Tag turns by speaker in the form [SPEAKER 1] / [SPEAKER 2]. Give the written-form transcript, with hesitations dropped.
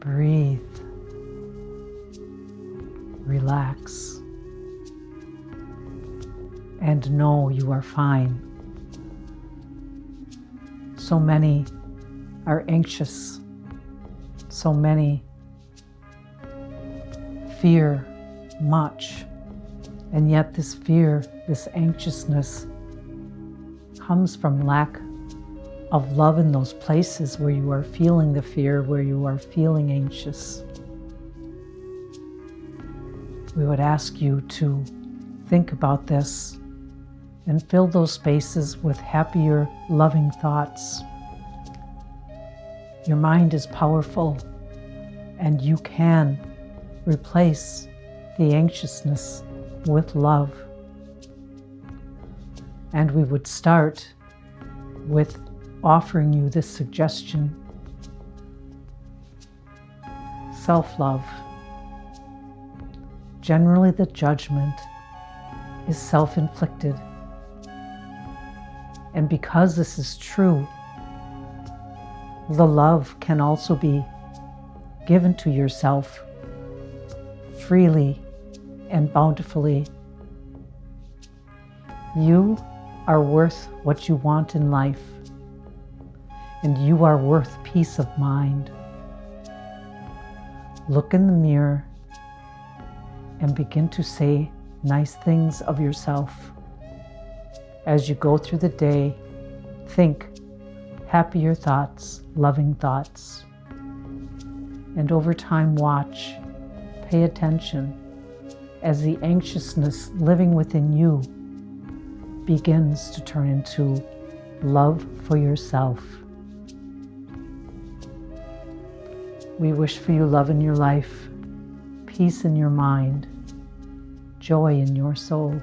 [SPEAKER 1] Breathe. Relax. And know you are fine. So many are anxious. So many fear much. And yet this fear, this anxiousness comes from lack of love in those places where you are feeling the fear, where you are feeling anxious. We would ask you to think about this and fill those spaces with happier, loving thoughts. Your mind is powerful, and you can replace the anxiousness with love. And we would start with offering you this suggestion. Self-love. Generally, the judgment is self-inflicted. And because this is true, the love can also be given to yourself freely and bountifully. You are worth what you want in life, and you are worth peace of mind. Look in the mirror and begin to say nice things of yourself. As you go through the day, think happier thoughts, loving thoughts. And over time, watch, pay attention as the anxiousness living within you begins to turn into love for yourself. We wish for you love in your life, peace in your mind, joy in your soul.